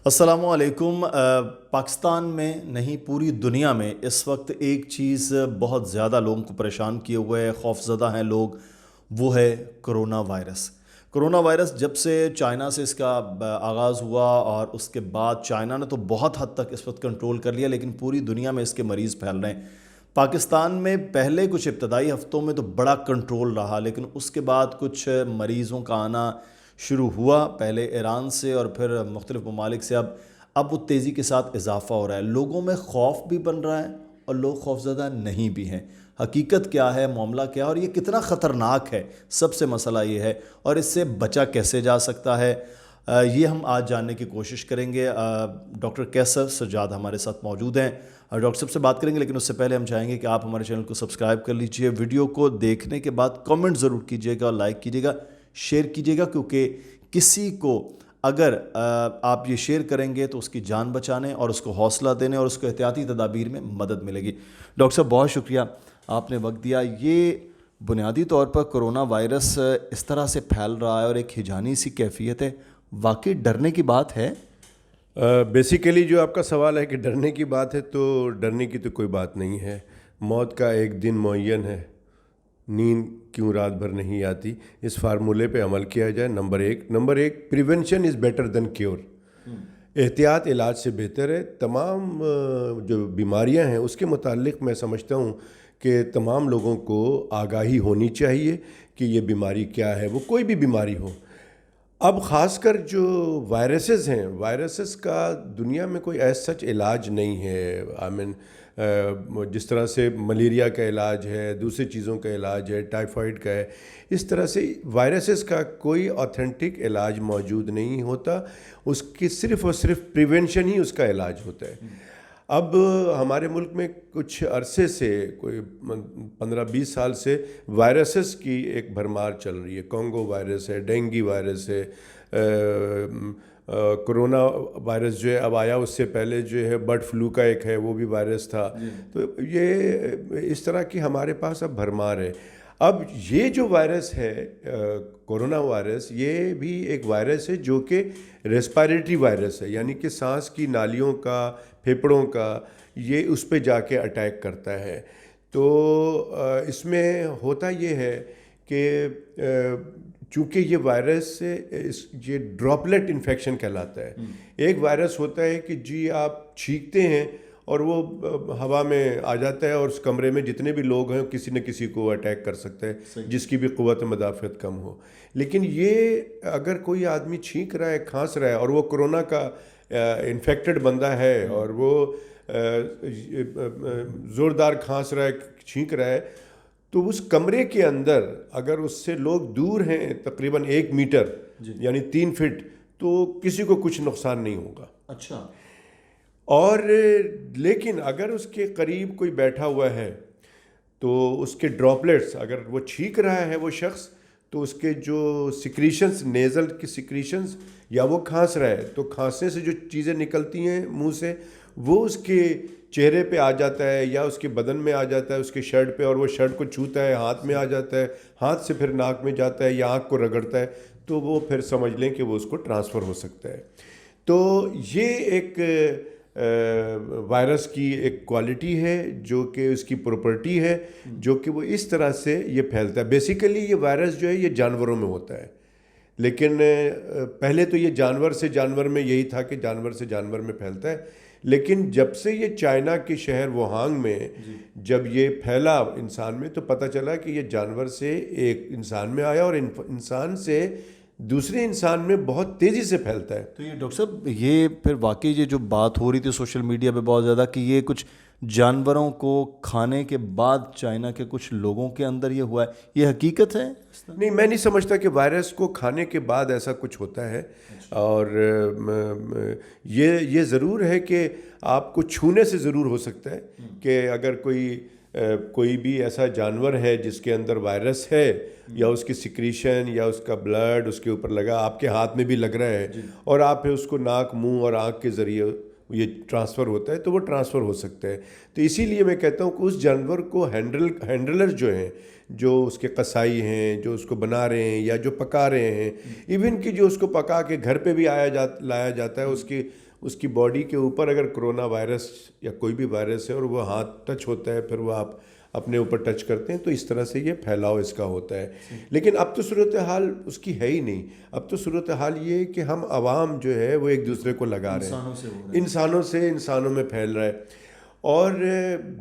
السلام علیکم۔ پاکستان میں نہیں پوری دنیا میں اس وقت ایک چیز بہت زیادہ لوگوں کو پریشان کیے ہوئے ہے، خوف زدہ ہیں لوگ، وہ ہے کرونا وائرس۔ کرونا وائرس جب سے چائنا سے اس کا آغاز ہوا اور اس کے بعد چائنا نے تو بہت حد تک اس وقت کنٹرول کر لیا، لیکن پوری دنیا میں اس کے مریض پھیل رہے ہیں۔ پاکستان میں پہلے کچھ ابتدائی ہفتوں میں تو بڑا کنٹرول رہا، لیکن اس کے بعد کچھ مریضوں کا آنا شروع ہوا، پہلے ایران سے اور پھر مختلف ممالک سے۔ اب وہ تیزی کے ساتھ اضافہ ہو رہا ہے، لوگوں میں خوف بھی بن رہا ہے اور لوگ خوفزدہ نہیں بھی ہیں۔ حقیقت کیا ہے، معاملہ کیا ہے اور یہ کتنا خطرناک ہے، سب سے مسئلہ یہ ہے، اور اس سے بچا کیسے جا سکتا ہے، یہ ہم آج جاننے کی کوشش کریں گے۔ ڈاکٹر کیسر سجاد ہمارے ساتھ موجود ہیں، ڈاکٹر صاحب سے بات کریں گے، لیکن اس سے پہلے ہم چاہیں گے کہ آپ ہمارے چینل کو سبسکرائب کر لیجئے، ویڈیو کو دیکھنے کے بعد کامنٹ ضرور کیجئے گا، لائک کیجئے گا، شیئر کیجئے گا، کیونکہ کسی کو اگر آپ یہ شیئر کریں گے تو اس کی جان بچانے اور اس کو حوصلہ دینے اور اس کو احتیاطی تدابیر میں مدد ملے گی۔ ڈاکٹر صاحب بہت شکریہ، آپ نے وقت دیا۔ یہ بنیادی طور پر کرونا وائرس اس طرح سے پھیل رہا ہے اور ایک ہیجانی سی کیفیت ہے، واقعی ڈرنے کی بات ہے؟ بیسیکلی جو آپ کا سوال ہے کہ ڈرنے کی بات ہے، تو ڈرنے کی تو کوئی بات نہیں ہے۔ موت کا ایک دن معین ہے، نیند کیوں رات بھر نہیں آتی، اس فارمولے پہ عمل کیا جائے۔ نمبر ایک prevention is better than cure. احتیاط علاج سے بہتر ہے۔ تمام جو بیماریاں ہیں اس کے متعلق میں سمجھتا ہوں کہ تمام لوگوں کو آگاہی ہونی چاہیے کہ یہ بیماری کیا ہے، وہ کوئی بھی بیماری ہو۔ اب خاص کر جو وائرسز ہیں، وائرسز کا دنیا میں کوئی ایز سچ علاج نہیں ہے۔ جس طرح سے ملیریا کا علاج ہے، دوسری چیزوں کا علاج ہے، ٹائیفائڈ کا ہے، اس طرح سے وائرسز کا کوئی آتھینٹک علاج موجود نہیں ہوتا۔ اس کی صرف اور صرف پریونشن ہی اس کا علاج ہوتا ہے۔ اب ہمارے ملک میں کچھ عرصے سے، کوئی 15-20 سال سے وائرسز کی ایک بھرمار چل رہی ہے۔ کانگو وائرس ہے، ڈینگی وائرس ہے، کرونا وائرس جو ہے اب آیا، اس سے پہلے جو ہے برڈ فلو کا ایک ہے، وہ بھی وائرس تھا۔ تو یہ اس طرح کی ہمارے پاس اب بھرمار ہے۔ اب یہ جو وائرس ہے کورونا وائرس، یہ بھی ایک وائرس ہے جو کہ ریسپائریٹری وائرس ہے، یعنی کہ سانس کی نالیوں کا، پھیپھڑوں کا، یہ اس پہ جا کے اٹیک کرتا ہے۔ تو اس میں ہوتا یہ ہے کہ چونکہ یہ وائرس یہ ڈراپلیٹ انفیکشن کہلاتا ہے۔ ایک وائرس ہوتا ہے کہ جی آپ چھینکتے ہیں اور وہ ہوا میں آ جاتا ہے اور اس کمرے میں جتنے بھی لوگ ہیں کسی نہ کسی کو اٹیک کر سکتا ہے، جس کی بھی قوت مدافعت کم ہو۔ لیکن یہ اگر کوئی آدمی چھینک رہا ہے، کھانس رہا ہے اور وہ کرونا کا انفیکٹڈ بندہ ہے اور وہ زوردار کھانس رہا ہے، چھینک رہا ہے، تو اس کمرے کے اندر اگر اس سے لوگ دور ہیں تقریباً 1 میٹر یعنی 3 فٹ، تو کسی کو کچھ نقصان نہیں ہوگا۔ اچھا۔ اور لیکن اگر اس کے قریب کوئی بیٹھا ہوا ہے تو اس کے ڈراپلیٹس، اگر وہ چھینک رہا ہے وہ شخص، تو اس کے جو سیکریشنز، نیزل کی سیکریشنز، یا وہ کھانس رہا ہے تو کھانسنے سے جو چیزیں نکلتی ہیں منہ سے، وہ اس کے چہرے پہ آ جاتا ہے یا اس کے بدن میں آ جاتا ہے، اس کے شرٹ پہ، اور وہ شرٹ کو چھوتا ہے، ہاتھ میں آ جاتا ہے، ہاتھ سے پھر ناک میں جاتا ہے یا آنکھ کو رگڑتا ہے، تو وہ پھر سمجھ لیں کہ وہ اس کو ٹرانسفر ہو سکتا ہے۔ تو یہ ایک وائرس کی ایک کوالٹی ہے جو کہ اس کی پراپرٹی ہے، جو کہ وہ اس طرح سے یہ پھیلتا ہے۔ بیسیکلی یہ وائرس جو ہے یہ جانوروں میں ہوتا ہے، لیکن پہلے تو یہ جانور سے جانور میں یہی تھا کہ جانور سے جانور میں پھیلتا ہے، لیکن جب سے یہ چائنا کے شہر ووہانگ میں جب یہ پھیلا انسان میں، تو پتہ چلا کہ یہ جانور سے ایک انسان میں آیا اور انسان سے دوسرے انسان میں بہت تیزی سے پھیلتا ہے۔ تو یہ ڈاکٹر صاحب، یہ پھر واقعی یہ جو بات ہو رہی تھی سوشل میڈیا پہ بہت زیادہ کہ یہ کچھ جانوروں کو کھانے کے بعد چائنا کے کچھ لوگوں کے اندر یہ ہوا ہے، یہ حقیقت ہے؟ نہیں، میں نہیں سمجھتا کہ وائرس کو کھانے کے بعد ایسا کچھ ہوتا ہے، اور یہ ضرور ہے کہ آپ کو چھونے سے ضرور ہو سکتا ہے کہ اگر کوئی بھی ایسا جانور ہے جس کے اندر وائرس ہے، یا اس کی سیکریشن یا اس کا بلڈ اس کے اوپر لگا، آپ کے ہاتھ میں بھی لگ رہا ہے، اور آپ پھر اس کو ناک، منہ اور آنکھ کے ذریعے یہ ٹرانسفر ہوتا ہے تو وہ ٹرانسفر ہو سکتا ہے. تو اسی لیے میں کہتا ہوں کہ اس جانور کو ہینڈلر جو ہیں, جو اس کے قصائی ہیں, جو اس کو بنا رہے ہیں یا جو پکا رہے ہیں, ایون کہ جو اس کو پکا کے گھر پہ بھی لایا جاتا ہے, اس کی باڈی کے اوپر اگر کرونا وائرس یا کوئی بھی وائرس ہے اور وہ ہاتھ ٹچ ہوتا ہے, پھر وہ آپ اپنے اوپر ٹچ کرتے ہیں, تو اس طرح سے یہ پھیلاؤ اس کا ہوتا ہے. لیکن اب تو صورتحال اس کی ہے ہی نہیں. اب تو صورتحال یہ ہے کہ ہم عوام جو ہے وہ ایک دوسرے کو لگا رہے ہیں, انسانوں میں پھیل رہا ہے. اور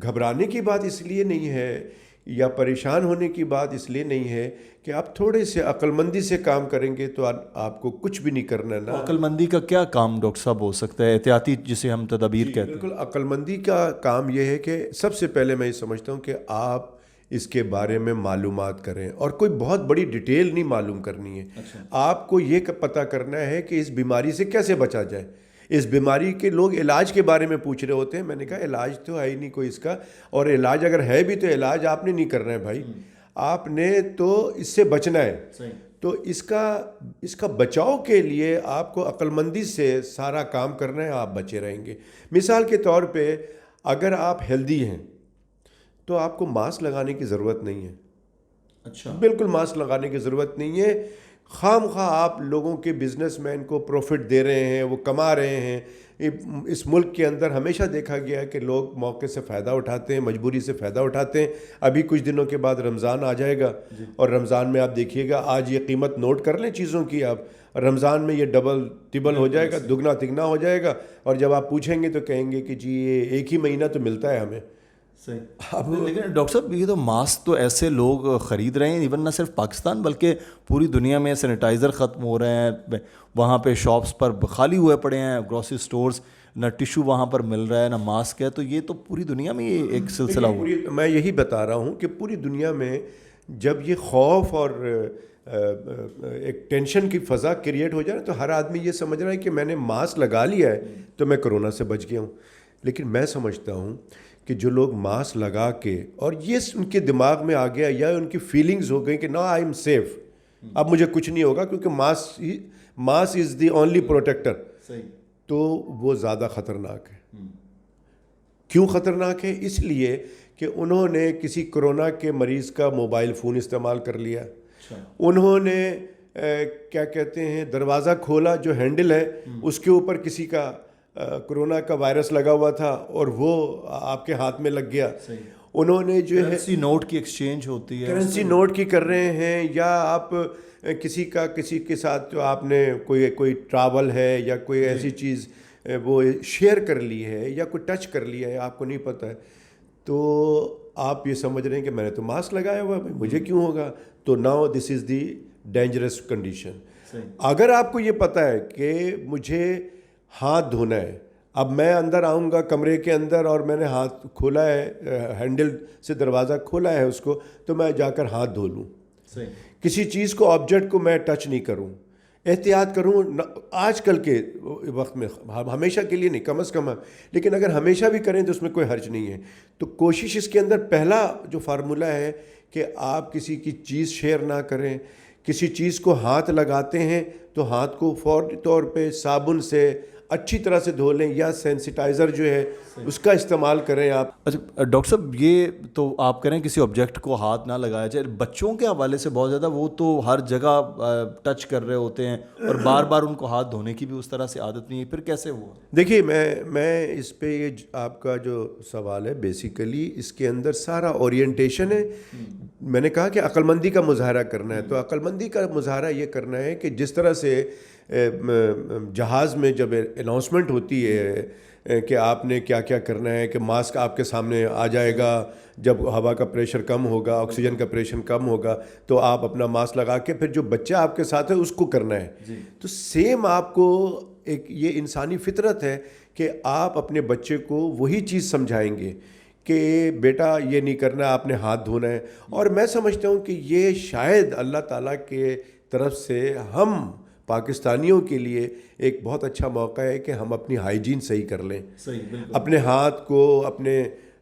گھبرانے کی بات اس لیے نہیں ہے یا پریشان ہونے کی بات اس لیے نہیں ہے کہ آپ تھوڑے سے عقل مندی سے کام کریں گے تو آپ کو کچھ بھی نہیں کرنا ہے نا. عقل مندی کا کیا کام ڈاکٹر صاحب ہو سکتا ہے, احتیاطی جسے ہم تدابیر کہتے ہیں؟ بالکل, عقل مندی کا کام یہ ہے کہ سب سے پہلے میں یہ سمجھتا ہوں کہ آپ اس کے بارے میں معلومات کریں, اور کوئی بہت بڑی ڈیٹیل نہیں معلوم کرنی ہے. آپ کو یہ پتہ کرنا ہے کہ اس بیماری سے کیسے بچا جائے. اس بیماری کے لوگ علاج کے بارے میں پوچھ رہے ہوتے ہیں. میں نے کہا علاج تو ہے ہی نہیں کوئی اس کا, اور علاج اگر ہے بھی تو علاج آپ نے نہیں کرنا ہے بھائی, آپ نے تو اس سے بچنا ہے. تو اس کا بچاؤ کے لیے آپ کو عقل مندی سے سارا کام کرنا ہے, آپ بچے رہیں گے. مثال کے طور پہ اگر آپ ہیلدی ہیں تو آپ کو ماسک لگانے کی ضرورت نہیں ہے. اچھا, بالکل ماسک لگانے کی ضرورت نہیں ہے. خام خواہ آپ لوگوں کے بزنس مین کو پروفٹ دے رہے ہیں, وہ کما رہے ہیں. اس ملک کے اندر ہمیشہ دیکھا گیا ہے کہ لوگ موقع سے فائدہ اٹھاتے ہیں, مجبوری سے فائدہ اٹھاتے ہیں. ابھی کچھ دنوں کے بعد رمضان آ جائے گا, اور رمضان میں آپ دیکھیے گا, آج یہ قیمت نوٹ کر لیں چیزوں کی آپ, رمضان میں یہ ڈبل ٹبل ہو جائے گا, دگنا تگنا ہو جائے گا. اور جب آپ پوچھیں گے تو کہیں گے کہ جی یہ ایک ہی مہینہ تو ملتا ہے ہمیں. لیکن ڈاکٹر صاحب یہ تو ماسک تو ایسے لوگ خرید رہے ہیں, ایون نہ صرف پاکستان بلکہ پوری دنیا میں. سینیٹائزر ختم ہو رہے ہیں, وہاں پہ شاپس پر خالی ہوئے پڑے ہیں, گروسری سٹورز, نہ ٹیشو وہاں پر مل رہا ہے نہ ماسک ہے. تو یہ تو پوری دنیا میں یہ ایک سلسلہ ہوا. میں یہی بتا رہا ہوں کہ پوری دنیا میں جب یہ خوف اور ایک ٹینشن کی فضا کریٹ ہو جائے تو ہر آدمی یہ سمجھ رہا ہے کہ میں نے ماسک لگا لیا ہے تو میں کرونا سے بچ گیا ہوں. لیکن میں سمجھتا ہوں کہ جو لوگ ماسک لگا کے, اور یہ ان کے دماغ میں آ گیا یا ان کی فیلنگز ہو گئی کہ نا آئی ایم سیف, اب مجھے کچھ نہیں ہوگا کیونکہ mask is the only protector, تو وہ زیادہ خطرناک ہے. کیوں خطرناک ہے؟ اس لیے کہ انہوں نے کسی کرونا کے مریض کا موبائل فون استعمال کر لیا, انہوں نے کیا کہتے ہیں دروازہ کھولا, جو ہینڈل ہے اس کے اوپر کسی کا کرونا کا وائرس لگا ہوا تھا اور وہ آپ کے ہاتھ میں لگ گیا. انہوں نے جو ہے کرنسی نوٹ کی ایکسچینج ہوتی ہے, کرنسی نوٹ کی کر رہے ہیں, یا آپ کسی کے ساتھ جو آپ نے کوئی ٹراول ہے یا کوئی ایسی چیز وہ شیئر کر لی ہے یا کوئی ٹچ کر لیا ہے, آپ کو نہیں پتہ ہے, تو آپ یہ سمجھ رہے ہیں کہ میں نے تو ماسک لگایا ہوا ہے, مجھے کیوں ہوگا. تو now this is the dangerous condition. اگر آپ کو یہ پتہ ہے کہ مجھے ہاتھ دھونا ہے, اب میں اندر آؤں گا کمرے کے اندر اور میں نے ہاتھ کھولا ہے, ہینڈل سے دروازہ کھولا ہے اس کو, تو میں جا کر ہاتھ دھو لوں. کسی چیز کو, آبجیکٹ کو میں ٹچ نہیں کروں, احتیاط کروں. آج کل کے وقت میں, ہمیشہ کے لیے نہیں, کم از کم, لیکن اگر ہمیشہ بھی کریں تو اس میں کوئی حرج نہیں ہے. تو کوشش اس کے اندر پہلا جو فارمولہ ہے کہ آپ کسی کی چیز شیئر نہ کریں. کسی چیز کو ہاتھ لگاتے ہیں تو ہاتھ کو فوری طور پہ صابن سے اچھی طرح سے دھو لیں, یا سینسیٹائزر جو ہے اس کا استعمال کریں آپ. اچھا ڈاکٹر صاحب, یہ تو آپ کریں کسی آبجیکٹ کو ہاتھ نہ لگایا جائے. بچوں کے حوالے سے بہت زیادہ وہ تو ہر جگہ ٹچ کر رہے ہوتے ہیں اور بار بار ان کو ہاتھ دھونے کی بھی اس طرح سے عادت نہیں ہے, پھر کیسے ہوا؟ دیکھیے میں اس پہ یہ آپ کا جو سوال ہے بیسیکلی اس کے اندر سارا اورینٹیشن ہے. میں نے کہا کہ عقل مندی کا مظاہرہ کرنا ہے, تو عقل مندی کا مظاہرہ یہ کرنا ہے کہ جس طرح سے جہاز میں جب اناؤنسمنٹ ہوتی ہے کہ آپ نے کیا کیا کرنا ہے, کہ ماسک آپ کے سامنے آ جائے گا جب ہوا کا پریشر کم ہوگا, آکسیجن کا پریشر کم ہوگا, تو آپ اپنا ماسک لگا کے پھر جو بچہ آپ کے ساتھ ہے اس کو کرنا ہے. تو سیم آپ کو ایک یہ انسانی فطرت ہے کہ آپ اپنے بچے کو وہی چیز سمجھائیں گے کہ بیٹا یہ نہیں کرنا, آپ نے ہاتھ دھونا ہے. اور میں سمجھتا ہوں کہ یہ شاید اللہ تعالیٰ کے طرف سے ہم پاکستانیوں کے لیے ایک بہت اچھا موقع ہے کہ ہم اپنی ہائیجین صحیح کر لیں, اپنے ہاتھ کو, اپنے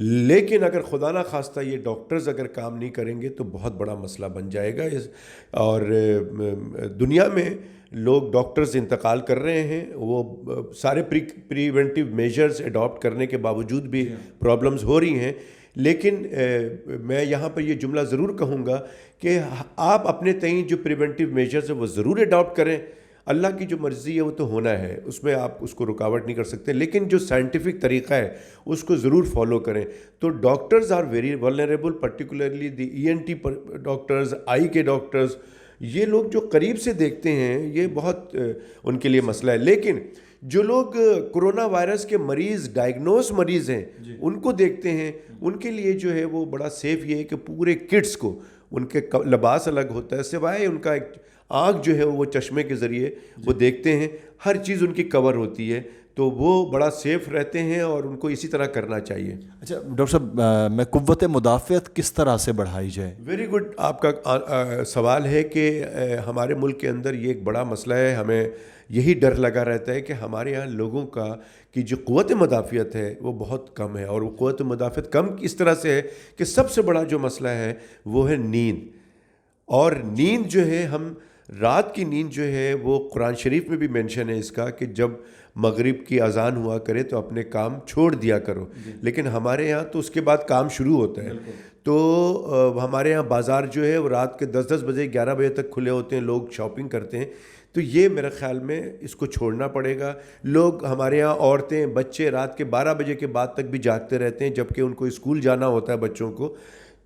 لیکن اگر خدا نہ خواستہ یہ ڈاکٹرز اگر کام نہیں کریں گے تو بہت بڑا مسئلہ بن جائے گا. اور دنیا میں لوگ ڈاکٹرز انتقال کر رہے ہیں, وہ سارے پریونٹیو میجرز اڈاپٹ کرنے کے باوجود بھی پرابلمز ہو رہی ہیں. لیکن میں یہاں پر یہ جملہ ضرور کہوں گا کہ آپ اپنے تئیں جو پریونٹیو میجرز ہیں وہ ضرور اڈاپٹ کریں. اللہ کی جو مرضی ہے وہ تو ہونا ہے, اس میں آپ اس کو رکاوٹ نہیں کر سکتے, لیکن جو سائنٹیفک طریقہ ہے اس کو ضرور فالو کریں. تو doctors are very vulnerable, particularly the ENT doctors, eye کے ڈاکٹرز, یہ لوگ جو قریب سے دیکھتے ہیں یہ بہت ان کے لیے مسئلہ ہے. لیکن جو لوگ کرونا وائرس کے مریض, ڈائگنوز مریض ہیں, ان کو دیکھتے ہیں, ان کے لیے جو ہے وہ بڑا سیف یہ ہے کہ پورے کٹس کو, ان کے لباس الگ ہوتا ہے, سوائے ان کا ایک آنکھ جو ہے وہ چشمے کے ذریعے وہ دیکھتے ہیں, ہر چیز ان کی کور ہوتی ہے, تو وہ بڑا سیف رہتے ہیں اور ان کو اسی طرح کرنا چاہیے. اچھا ڈاکٹر صاحب, میں قوت مدافعت کس طرح سے بڑھائی جائے؟ ویری گڈ آپ کا سوال ہے کہ ہمارے ملک کے اندر یہ ایک بڑا مسئلہ ہے. ہمیں یہی ڈر لگا رہتا ہے کہ ہمارے یہاں لوگوں کی جو قوت مدافعت ہے وہ بہت کم ہے. اور وہ قوت مدافعت کم اس طرح سے ہے کہ سب سے بڑا جو مسئلہ ہے وہ ہے نیند. اور نیند جو ہے, ہم رات کی نیند جو ہے وہ قرآن شریف میں بھی مینشن ہے اس کا کہ جب مغرب کی اذان ہوا کرے تو اپنے کام چھوڑ دیا کرو. لیکن ہمارے یہاں تو اس کے بعد کام شروع ہوتا ہے. تو ہمارے یہاں بازار جو ہے وہ رات کے 10 بجے 11 بجے تک کھلے ہوتے ہیں, لوگ شاپنگ کرتے ہیں. تو یہ میرے خیال میں اس کو چھوڑنا پڑے گا. لوگ ہمارے یہاں عورتیں, بچے رات کے 12 بجے کے بعد تک بھی جاگتے رہتے ہیں جبکہ ان کو اسکول جانا ہوتا ہے بچوں کو.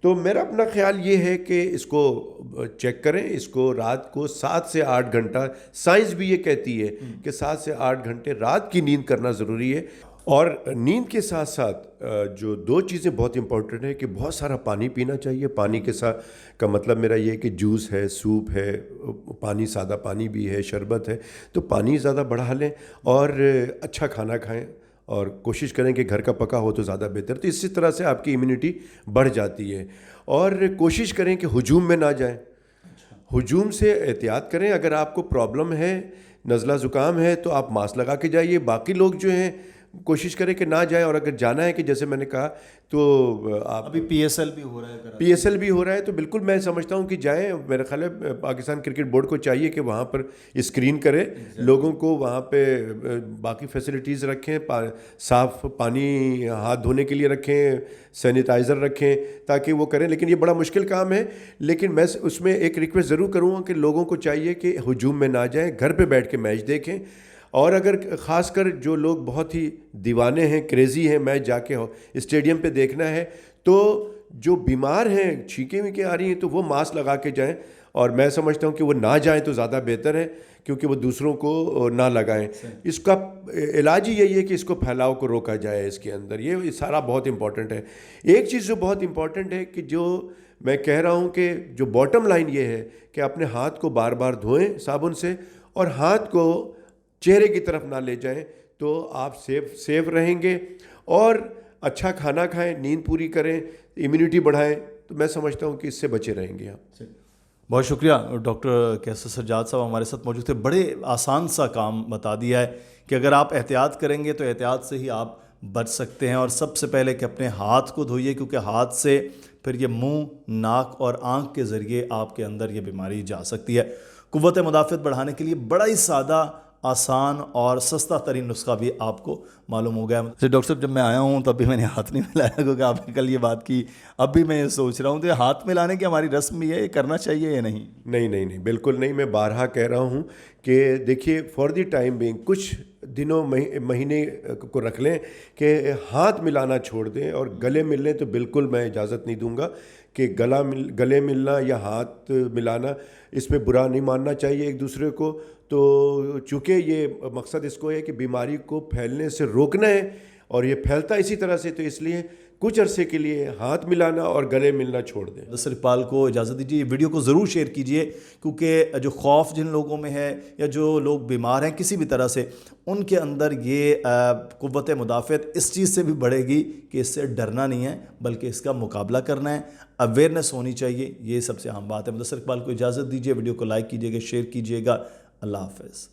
تو میرا اپنا خیال یہ ہے کہ اس کو چیک کریں, اس کو رات کو 7 سے 8 گھنٹہ, سائنس بھی یہ کہتی ہے کہ 7 سے 8 گھنٹے رات کی نیند کرنا ضروری ہے. اور نیند کے ساتھ ساتھ جو 2 چیزیں بہت امپورٹنٹ ہے کہ بہت سارا پانی پینا چاہیے. پانی کے ساتھ کا مطلب میرا یہ ہے کہ جوس ہے, سوپ ہے, پانی, سادہ پانی بھی ہے, شربت ہے, تو پانی زیادہ بڑھا لیں اور اچھا کھانا کھائیں اور کوشش کریں کہ گھر کا پکا ہو تو زیادہ بہتر. تو اسی طرح سے آپ کی امیونٹی بڑھ جاتی ہے. اور کوشش کریں کہ ہجوم میں نہ جائیں, ہجوم سے احتیاط کریں. اگر آپ کو پرابلم ہے, نزلہ زکام ہے, تو آپ ماسک لگا کے جائیے. باقی لوگ جو ہیں کوشش کریں کہ نہ جائیں. اور اگر جانا ہے کہ جیسے میں نے کہا تو آپ, ابھی PSL بھی ہو رہا ہے, PSL بھی ہو رہا ہے, تو بالکل میں سمجھتا ہوں کہ جائیں. میرا خیال ہے پاکستان کرکٹ بورڈ کو چاہیے کہ وہاں پر اسکرین کرے لوگوں کو, وہاں پہ باقی فیسلٹیز رکھیں, صاف پانی ہاتھ دھونے کے لیے رکھیں, سینیٹائزر رکھیں تاکہ وہ کریں. لیکن یہ بڑا مشکل کام ہے. لیکن میں اس میں ایک ریکویسٹ ضرور کروں گا کہ لوگوں کو چاہیے کہ ہجوم میں نہ جائیں, گھر پہ بیٹھ کے میچ دیکھیں. اور اگر خاص کر جو لوگ بہت ہی دیوانے ہیں, کریزی ہیں, میچ جا کے اسٹیڈیم پہ دیکھنا ہے, تو جو بیمار ہیں, چھینکیں وینکیں آ رہی ہیں, تو وہ ماسک لگا کے جائیں. اور میں سمجھتا ہوں کہ وہ نہ جائیں تو زیادہ بہتر ہے, کیونکہ وہ دوسروں کو نہ لگائیں. اس کا علاج ہی یہی ہے کہ اس کو پھیلاؤ کو روکا جائے اس کے اندر. یہ سارا بہت امپورٹنٹ ہے. ایک چیز جو بہت امپورٹنٹ ہے کہ جو میں کہہ رہا ہوں کہ جو باٹم لائن یہ ہے کہ اپنے ہاتھ کو بار بار دھوئیں صابن سے, اور ہاتھ کو چہرے کی طرف نہ لے جائیں, تو آپ سیف رہیں گے. اور اچھا کھانا کھائیں, نیند پوری کریں, امیونٹی بڑھائیں, تو میں سمجھتا ہوں کہ اس سے بچے رہیں گے آپ. بہت شکریہ ڈاکٹر کیسر سجاد صاحب ہمارے ساتھ موجود تھے. بڑے آسان سا کام بتا دیا ہے کہ اگر آپ احتیاط کریں گے تو احتیاط سے ہی آپ بچ سکتے ہیں. اور سب سے پہلے کہ اپنے ہاتھ کو دھوئیے, کیونکہ ہاتھ سے پھر یہ منہ, ناک اور آنکھ کے ذریعے آپ کے اندر یہ بیماری جا سکتی ہے. قوت مدافعت بڑھانے کے لیے بڑا ہی سادہ, آسان اور سستا ترین نسخہ بھی آپ کو معلوم ہو گیا. ڈاکٹر صاحب جب میں آیا ہوں تب بھی میں نے ہاتھ نہیں ملایا, کیونکہ آپ نے کل یہ بات کی. اب بھی میں یہ سوچ رہا ہوں کہ ہاتھ ملانے کی ہماری رسم بھی ہے, یہ کرنا چاہیے یا نہیں؟ نہیں, بالکل نہیں. میں بارہا کہہ رہا ہوں کہ دیکھیے فار دی ٹائم بینگ کچھ دنوں, مہینے کو رکھ لیں کہ ہاتھ ملانا چھوڑ دیں اور گلے مل لیں. تو بالکل میں اجازت نہیں دوں گا کہ گلے ملنا یا ہاتھ ملانا, اس میں برا نہیں ماننا چاہیے ایک دوسرے کو. تو چونکہ یہ مقصد اس کو ہے کہ بیماری کو پھیلنے سے روکنا ہے, اور یہ پھیلتا اسی طرح سے, تو اس لیے کچھ عرصے کے لیے ہاتھ ملانا اور گلے ملنا چھوڑ دیں. مدثر اقبال کو اجازت دیجیے, ویڈیو کو ضرور شیئر کیجیے, کیونکہ جو خوف جن لوگوں میں ہے یا جو لوگ بیمار ہیں کسی بھی طرح سے, ان کے اندر یہ قوت مدافعت اس چیز سے بھی بڑھے گی کہ اس سے ڈرنا نہیں ہے بلکہ اس کا مقابلہ کرنا ہے. اویئرنیس ہونی چاہیے, یہ سب سے اہم بات ہے. مدثر اقبال کو اجازت دیجیے, ویڈیو کو لائک کیجیے گا, شیئر کیجیے گا. اللہ حافظ.